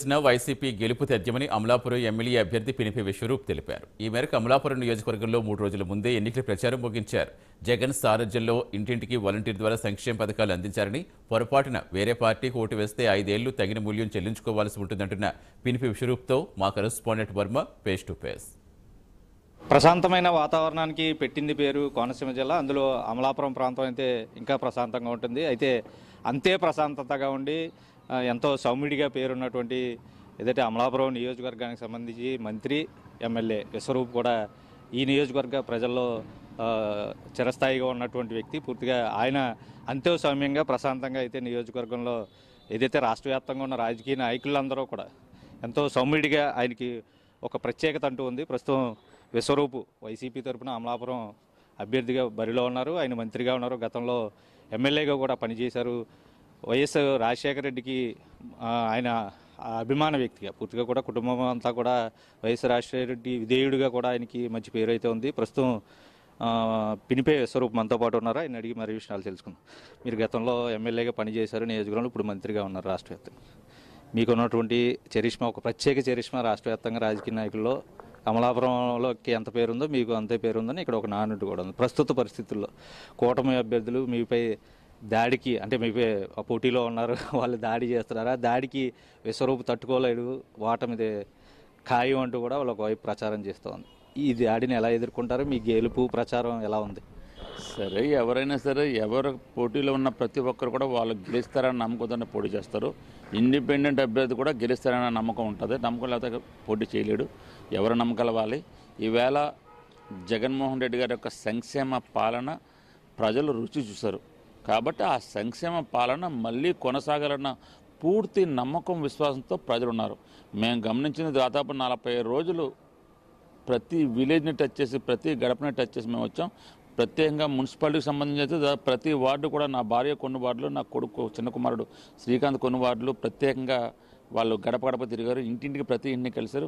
చేసిన వైసీపీ గెలుపు తథ్యమని అమలాపురం ఎమ్మెల్యే అభ్యర్థి పినిపి విశ్వరూప్ తెలిపారు. ఈ మేరకు అమలాపురం నియోజకవర్గంలో 3 రోజుల ముందే ఎన్నికల ప్రచారం ముగించారు. జగన్ సారథ్యంలో ఇంటింటికి వాలంటీర్ ద్వారా సంక్షేమ పథకాలు అందించారని, పొరపాటున వేరే పార్టీకి ఓటు వేస్తే 5 ఏళ్లు తగిన మూల్యం చెల్లించుకోవాల్సి ఉంటుందంటున్న పినిపి విశ్వరూప్తో మా correspondent Varma face to face. ప్రశాంతమైన వాతావరణానికి పెట్టింది పేరు కోనసీమ జిల్లా. అందులో అమలాపురం ప్రాంతం అయితే ఇంకా ప్రశాంతంగా ఉంటుంది. అయితే అంతే ప్రశాంతతగా ఉండి ఎంతో సౌమ్యుడిగా పేరున్నటువంటి ఏదైతే అమలాపురం నియోజకవర్గానికి సంబంధించి మంత్రి ఎమ్మెల్యే విశ్వరూప్ కూడా ఈ నియోజకవర్గ ప్రజల్లో చిరస్థాయిగా ఉన్నటువంటి వ్యక్తి. పూర్తిగా ఆయన అంతే సౌమ్యంగా ప్రశాంతంగా అయితే నియోజకవర్గంలో ఏదైతే రాష్ట్ర వ్యాప్తంగా ఉన్న రాజకీయ నాయకులందరూ కూడా ఎంతో సౌమ్యుడిగా ఆయనకి ఒక ప్రత్యేకత అంటూ ఉంది. ప్రస్తుతం విశ్వరూపు వైసీపీ తరఫున అమలాపురం అభ్యర్థిగా బరిలో ఉన్నారు. ఆయన మంత్రిగా ఉన్నారు, గతంలో ఎమ్మెల్యేగా కూడా పనిచేశారు. వైఎస్ రాజశేఖర రెడ్డికి ఆయన అభిమాన వ్యక్తిగా పూర్తిగా కూడా కుటుంబం అంతా కూడా వైఎస్ రాజశేఖర రెడ్డి విధేయుడిగా కూడా ఆయనకి మంచి పేరు అయితే ఉంది. ప్రస్తుతం పినిపే విశ్వరూప్ మనతో పాటు ఉన్నారు. ఆయన అడిగి మరీ విషయాలు తెలుసుకుందాం. మీరు గతంలో ఎమ్మెల్యేగా పనిచేశారు నియోజకవర్గంలో, ఇప్పుడు మంత్రిగా ఉన్నారు రాష్ట్ర వ్యాప్తంగా. మీకున్నటువంటి చరిష్మా, ఒక ప్రత్యేక చరిష్మా రాష్ట్ర వ్యాప్తంగా రాజకీయ నాయకుల్లో అమలాపురంలోకి ఎంత పేరుందో మీకు అంతే పేరుందని ఇక్కడ ఒక నానుడి కూడా ఉంది. ప్రస్తుత పరిస్థితుల్లో కూటమి అభ్యర్థులు మీపై దాడికి, అంటే మీపై పోటీలో ఉన్నారు, వాళ్ళు దాడి చేస్తున్నారా, దాడికి విశ్వరూపు తట్టుకోలేడు, ఓటమిది ఖాయం అంటూ కూడా వాళ్ళు ఒకవైపు ప్రచారం చేస్తోంది. ఈ దాడిని ఎలా ఎదుర్కొంటారు? మీ గెలుపు ప్రచారం ఎలా ఉంది? సరే, ఎవరైనా సరే ఎవరు పోటీలో ఉన్న ప్రతి ఒక్కరు కూడా వాళ్ళు గెలుస్తారని నమ్మకంతో పోటీ చేస్తారు. ఇండిపెండెంట్ అభ్యర్థి కూడా గెలుస్తారన్న నమ్మకం ఉంటుంది. నమ్మకం లేకపోతే పోటీ చేయలేడు. ఎవరు నమ్మకాలు వాలి. ఈవేళ జగన్మోహన్ రెడ్డి గారి యొక్క సంక్షేమ పాలన ప్రజలు రుచి చూశారు. కాబట్టి ఆ సంక్షేమ పాలన మళ్ళీ కొనసాగాలన్న పూర్తి నమ్మకం, విశ్వాసంతో ప్రజలు ఉన్నారు. మేము గమనించిన దాదాపు 40 రోజులు ప్రతి విలేజ్ని టచ్ చేసి, ప్రతి గడపని టచ్ చేసి మేము వచ్చాం. ప్రత్యేకంగా మున్సిపాలిటీకి సంబంధించి ప్రతి వార్డు కూడా, నా భార్య కొన్ని వార్డులు, నా కొడుకు చిన్న కుమారుడు శ్రీకాంత్ కొన్ని వార్డులు ప్రత్యేకంగా వాళ్ళు గడప గడప తిరిగారు. ఇంటింటికి ప్రతి ఇంటిని కలిశారు.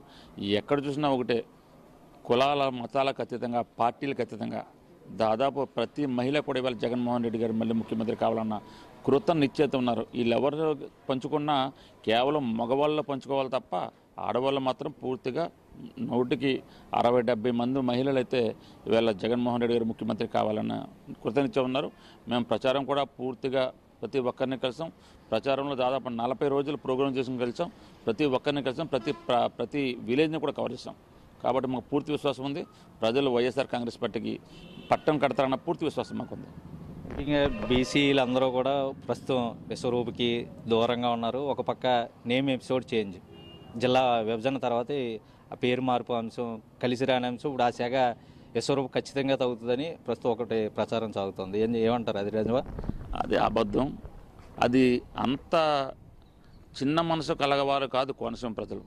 ఎక్కడ చూసినా ఒకటే, కులాల మతాలకు అతీతంగా, పార్టీలకు అతీతంగా దాదాపు ప్రతి మహిళ కూడా ఇవాళ జగన్మోహన్ రెడ్డి గారు మళ్ళీ ముఖ్యమంత్రి కావాలన్న కృత నిశ్చయిత ఉన్నారు. వీళ్ళెవరు పంచుకున్నా కేవలం మగవాళ్ళు పంచుకోవాలి తప్ప ఆడవాళ్ళు మాత్రం పూర్తిగా 100కి 60-70 మంది మహిళలు అయితే ఇవాళ జగన్మోహన్ రెడ్డి గారు ముఖ్యమంత్రి కావాలన్న కృతనిశ్చయం ఉన్నారు. మేము ప్రచారం కూడా పూర్తిగా ప్రతి ఒక్కరిని కలిసాం. ప్రచారంలో దాదాపు 40 రోజులు ప్రోగ్రాం చేసుకుని కలిసాం. ప్రతి ఒక్కరిని కలిసాం. ప్రతి విలేజ్ని కూడా కవర్ చేసాం. కాబట్టి మాకు పూర్తి విశ్వాసం ఉంది. ప్రజలు వైఎస్ఆర్ కాంగ్రెస్ పార్టీకి పట్టం కడతారన్న పూర్తి విశ్వాసం మాకుంది. ఇంకా బీసీలందరూ కూడా ప్రస్తుతం విశ్వరూపుకి దూరంగా ఉన్నారు. ఒక పక్క నేమ్ ఎపిసోడ్ చేంజ్, జిల్లా విభజన తర్వాత ఆ పేరు మార్పు అంశం కలిసి రాని అంశం, ఇప్పుడు ఆ శాఖ విశ్వరూపు ఖచ్చితంగా తగ్గుతుందని ప్రస్తుతం ఒకటి ప్రచారం సాగుతుంది. ఏమంటారు? అది నిజమా? అది అబద్ధం. అది అంత చిన్న మనసు కలగవారు కాదు కోనసీమ ప్రజలు.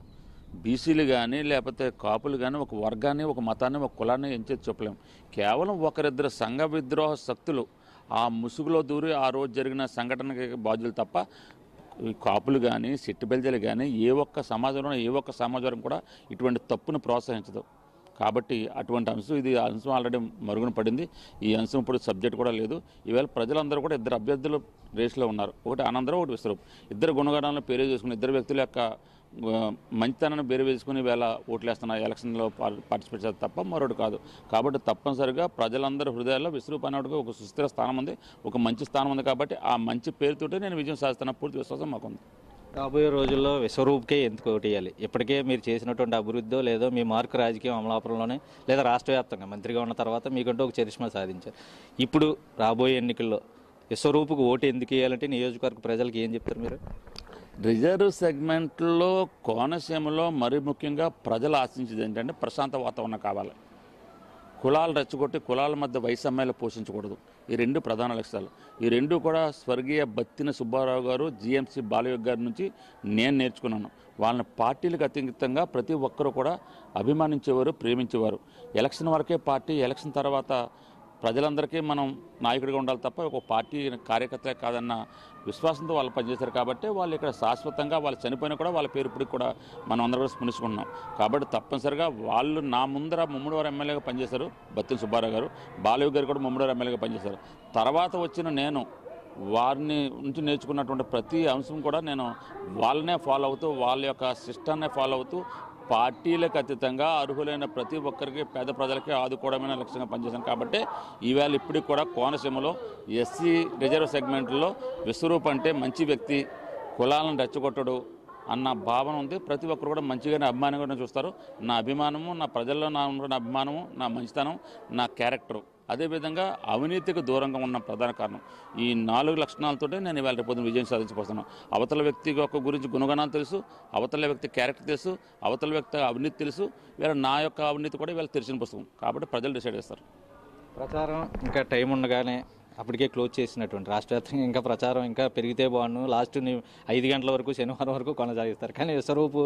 బీసీలు కానీ లేకపోతే కాపులు కానీ ఒక వర్గాన్ని, ఒక మతాన్ని, ఒక కులాన్ని ఎంచేది చెప్పలేము. కేవలం ఒకరిద్దరు సంఘ విద్రోహ శక్తులు ఆ ముసుగులో దూరి ఆ రోజు జరిగిన సంఘటనకి బాధ్యులు తప్ప ఈ కాపులు కానీ, సిట్టిబెల్జలు కానీ ఏ ఒక్క సమాజంలో ఏ ఒక్క సమాజం కూడా ఇటువంటి తప్పును ప్రోత్సహించదు. కాబట్టి అటువంటి అంశం, ఇది అంశం ఆల్రెడీ మరుగున పడింది. ఈ అంశం ఇప్పుడు సబ్జెక్ట్ కూడా లేదు. ఈవేళ ప్రజలందరూ కూడా 2 అభ్యర్థులు రేసులో ఉన్నారు. ఒకటి ఆనందరావు, ఒకటి విశ్వరూప్. 2 గుణగణాలను పేరు చేసుకుని 2 వ్యక్తుల యొక్క మంచితనాన్ని బేరు వేసుకుని వేళ ఓట్లేస్తున్న ఎలక్షన్లో పార్టిసిపేట్ చేస్తారు తప్ప మరొకటి కాదు. కాబట్టి తప్పనిసరిగా ప్రజలందరి హృదయాల్లో విశ్వరూప్ అనేవాడికి ఒక సుస్థిర స్థానం ఉంది, ఒక మంచి స్థానం ఉంది. కాబట్టి ఆ మంచి పేరుతోటే నేను విజయం సాధిస్తున్న పూర్తి విశ్వాసం మాకుంది. రాబోయే రోజుల్లో విశ్వరూప్కే ఎందుకు ఓటు వేయాలి? ఇప్పటికే మీరు చేసినటువంటి అభివృద్ధో లేదో మీ మార్కు రాజకీయం అమలాపురంలోనే లేదా రాష్ట్ర వ్యాప్తంగా మంత్రిగా ఉన్న తర్వాత మీకంటూ ఒక చరిష్మా సాధించారు. ఇప్పుడు రాబోయే ఎన్నికల్లో విశ్వరూపుకు ఓటు ఎందుకు వేయాలంటే నియోజకవర్గ ప్రజలకు ఏం చెప్తారు మీరు? రిజర్వ్ సెగ్మెంట్లో కోనసీమలో మరీ ముఖ్యంగా ప్రజలు ఆశించేది ఏంటంటే ప్రశాంత వాతావరణం కావాలి. కులాలు రెచ్చగొట్టి కులాల మధ్య వైషమ్యాలు పోషించకూడదు. ఈ 2 ప్రధాన లక్ష్యాలు. ఈ 2 కూడా స్వర్గీయ బత్తిన సుబ్బారావు గారు, జీఎంసీ బాలయోగ్ గారి నుంచి నేను నేర్చుకున్నాను. వాళ్ళని పార్టీలకు అతీతంగా ప్రతి ఒక్కరూ కూడా అభిమానించేవారు, ప్రేమించేవారు. ఎలక్షన్ వరకే పార్టీ, ఎలక్షన్ తర్వాత ప్రజలందరికీ మనం నాయకుడిగా ఉండాలి తప్ప ఒక పార్టీ కార్యకర్త కాదన్న విశ్వాసంతో వాళ్ళు పనిచేశారు. కాబట్టి వాళ్ళు ఇక్కడ శాశ్వతంగా వాళ్ళు చనిపోయినా కూడా వాళ్ళ పేరు ఇప్పటికి కూడా మనం అందరూ కూడా స్మరించుకుంటున్నాం. కాబట్టి తప్పనిసరిగా వాళ్ళు నా ముందర ముమ్మడివారు ఎమ్మెల్యేగా పనిచేశారు బత్తిన సుబ్బారావు గారు, బాలయ్య గారు కూడా ముమ్మడివారు ఎమ్మెల్యేగా పనిచేశారు. తర్వాత వచ్చిన నేను వారిని నుంచి నేర్చుకున్నటువంటి ప్రతి అంశం కూడా నేను వాళ్ళనే ఫాలో అవుతూ వాళ్ళ యొక్క సిస్టాన్ని ఫాలో అవుతూ పార్టీలకు అతీతంగా అర్హులైన ప్రతి ఒక్కరికి పేద ప్రజలకి ఆదుకోవడమైన లక్ష్యంగా పనిచేశాను. కాబట్టి ఈవేళ ఇప్పటికి కూడా కోనసీమలో ఎస్సీ రిజర్వ్ సెగ్మెంట్లో విశ్వరూప్ అంటే మంచి వ్యక్తి, కులాలను రెచ్చగొట్టడు అన్న భావన ఉంది. ప్రతి ఒక్కరు కూడా మంచిగానే అభిమానంగానే చూస్తారు. నా అభిమానము, నా ప్రజల్లో నా అభిమానము, నా మంచితనం, నా క్యారెక్టరు, అదేవిధంగా అవినీతికి దూరంగా ఉన్న ప్రధాన కారణం ఈ 4 లక్షణాలతోటే నేను ఇవాళ రేపు విజయం సాధించబోతున్నాను. అవతల వ్యక్తి యొక్క గురించి గుణగణాలు తెలుసు, అవతల వ్యక్తి క్యారెక్టర్ తెలుసు, అవతల వ్యక్తి అవినీతి తెలుసు. వీళ్ళ నా యొక్క అవినీతి కూడా వీళ్ళకి తెలిసిన పుస్తకం. కాబట్టి ప్రజలు డిసైడ్ చేస్తారు. ప్రచారం ఇంకా టైం ఉండగానే అప్పటికే క్లోజ్ చేసినటువంటి రాష్ట్ర వ్యాప్తంగా ఇంకా ప్రచారం ఇంకా పెరిగితే బాగుండు, లాస్ట్ 5 గంటల వరకు శనివారం వరకు కొనసాగిస్తారు. కానీ విశ్వరూపు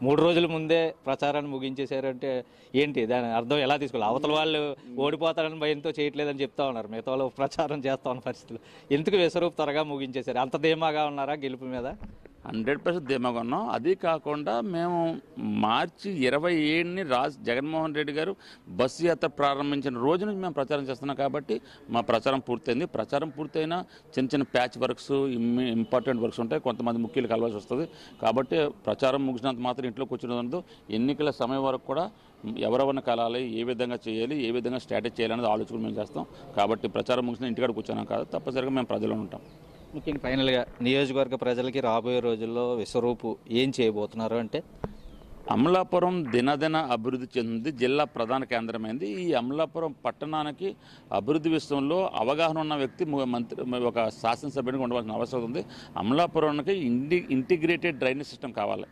3 రోజుల ముందే ప్రచారాన్ని ముగించేశారంటే ఏంటి దాని అర్థం ఎలా తీసుకోవాలి? అవతల వాళ్ళు ఓడిపోతారని భయంతో చేయట్లేదని చెప్తా ఉన్నారు, మిగతా వాళ్ళు ప్రచారం చేస్తా ఉన్న పరిస్థితులు. ఎందుకు విశ్వరూపు త్వరగా ముగించేశారు? అంత ధీమాగా ఉన్నారా గెలుపు మీద? 100% ధీమాగా ఉన్నాం. అది కాకుండా మేము మార్చి 27ని జగన్మోహన్ రెడ్డి గారు బస్సు యాత్ర ప్రారంభించిన రోజు నుంచి మేము ప్రచారం చేస్తున్నాం. కాబట్టి మా ప్రచారం పూర్తయింది. ప్రచారం పూర్తయినా చిన్న చిన్న ప్యాచ్ వర్క్స్, ఇంపార్టెంట్ వర్క్స్ ఉంటాయి, కొంతమంది ముఖ్యులు కలవాల్సి వస్తుంది. కాబట్టి ప్రచారం ముగిసినంత మాత్రం ఇంట్లో కూర్చున్నదందు ఎన్నికల సమయం వరకు కూడా ఎవరెవరిని కలాలి, ఏ విధంగా చేయాలి, ఏ విధంగా స్ట్రాటజీ చేయాలనేది ఆలోచన మేము చేస్తాం. కాబట్టి ప్రచారం ముగిసిన ఇంటికాడ కూర్చున్నాం కాదు, తప్పనిసరిగా మేము ప్రజల్లో ఉంటాం. ముఖ్యంగా ఫైనల్గా నియోజకవర్గ ప్రజలకి రాబోయే రోజుల్లో విశ్వరూపు ఏం చేయబోతున్నారు అంటే? అమలాపురం దినదిన అభివృద్ధి చెందింది, జిల్లా ప్రధాన కేంద్రమైంది. ఈ అమలాపురం పట్టణానికి అభివృద్ధి విషయంలో అవగాహన ఉన్న వ్యక్తి ఒక శాసనసభ్యునికి ఉండవలసిన అవసరం ఉంది. అమలాపురానికి ఇంటిగ్రేటెడ్ డ్రైనేజ్ సిస్టమ్ కావాలి.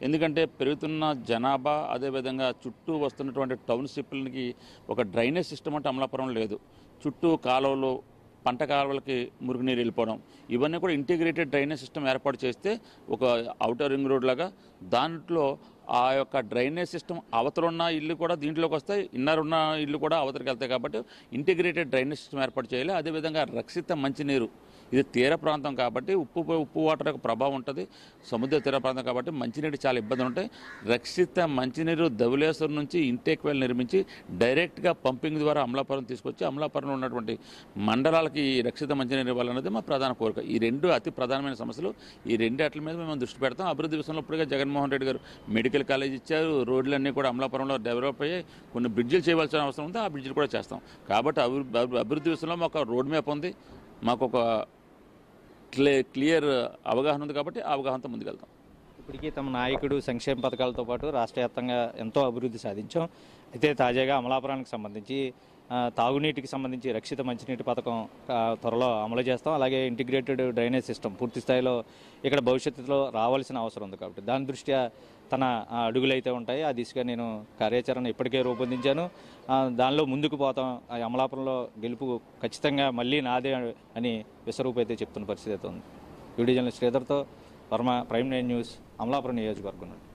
ఎందుకంటే పెరుగుతున్న జనాభా, అదేవిధంగా చుట్టూ వస్తున్నటువంటి టౌన్షిప్లకి ఒక డ్రైనేజ్ సిస్టమ్ అంటే అమలాపురం లేదు. చుట్టూ కాలువలు, పంట కాలువలకి మురుగునీరు వెళ్ళిపోవడం, ఇవన్నీ కూడా ఇంటిగ్రేటెడ్ డ్రైనేజ్ సిస్టమ్ ఏర్పాటు చేస్తే ఒక ఔటర్ రింగ్ రోడ్ లాగా దాంట్లో ఆ యొక్క డ్రైనేజ్ సిస్టమ్ అవతలున్న ఇల్లు కూడా దీంట్లోకి వస్తాయి, ఇన్నర్ ఉన్న ఇల్లు కూడా అవతలికి వెళ్తాయి. కాబట్టి ఇంటిగ్రేటెడ్ డ్రైనేజ్ సిస్టమ్ ఏర్పాటు చేయాలి. అదేవిధంగా రక్షిత మంచినీరు, ఇది తీర ప్రాంతం కాబట్టి ఉప్పు వాటర్ యొక్క ప్రభావం ఉంటుంది. సముద్ర తీర ప్రాంతం కాబట్టి మంచినీరు చాలా ఇబ్బందులు ఉంటాయి. రక్షిత మంచినీరు ధవళేశ్వరం నుంచి ఇంటేక్ వెల్ నిర్మించి డైరెక్ట్గా పంపింగ్ ద్వారా అమలాపురం తీసుకొచ్చి అమలాపురంలో ఉన్నటువంటి మండలాలకి రక్షిత మంచినీరు ఇవ్వాలన్నది మా ప్రధాన కోరిక. ఈ 2 అతి ప్రధానమైన సమస్యలు. ఈ 2 వాటి మీద మేము దృష్టి పెడతాం. అభివృద్ధి విషయంలో ఇప్పటికే జగన్మోహన్ రెడ్డి గారు మెడికల్ కాలేజ్ ఇచ్చారు, రోడ్లన్నీ కూడా అమలాపురంలో డెవలప్ అయ్యాయి. కొన్ని బ్రిడ్జిలు చేయవలసిన అవసరం ఉంది, ఆ బ్రిడ్జిలు కూడా చేస్తాం. కాబట్టి అభివృద్ధి విషయంలో మాకు రోడ్ మ్యాప్ ఉంది, మాకు ఒక క్లియర్ అవగాహన ఉంది. కాబట్టి ఆ అవగాహనతో ముందుకెళ్తాం. ఇప్పటికీ తమ నాయకుడు సంక్షేమ పథకాలతో పాటు రాష్ట్ర వ్యాప్తంగా ఎంతో అభివృద్ధి సాధించాం. అయితే తాజాగా అమలాపురానికి సంబంధించి తాగునీటికి సంబంధించి రక్షిత మంచినీటి పథకం త్వరలో అమలు చేస్తాం. అలాగే ఇంటిగ్రేటెడ్ డ్రైనేజ్ సిస్టమ్ పూర్తి స్థాయిలో ఇక్కడ భవిష్యత్తులో రావాల్సిన అవసరం ఉంది. కాబట్టి దాని దృష్ట్యా తన అడుగులు అయితే ఉంటాయి. ఆ దిశగా నేను కార్యాచరణ ఇప్పటికే రూపొందించాను. దానిలో ముందుకు పోతాం. అమలాపురంలో గెలుపు ఖచ్చితంగా మళ్ళీ నాదే అని విశ్వరూప్ అయితే చెప్తున్న పరిస్థితి అయితే ఉంది. వీడియో జర్నలిస్ట్ శ్రీధర్తో వర్మ, ప్రైమ్ 9 న్యూస్, అమలాపురం నియోజకవర్గం.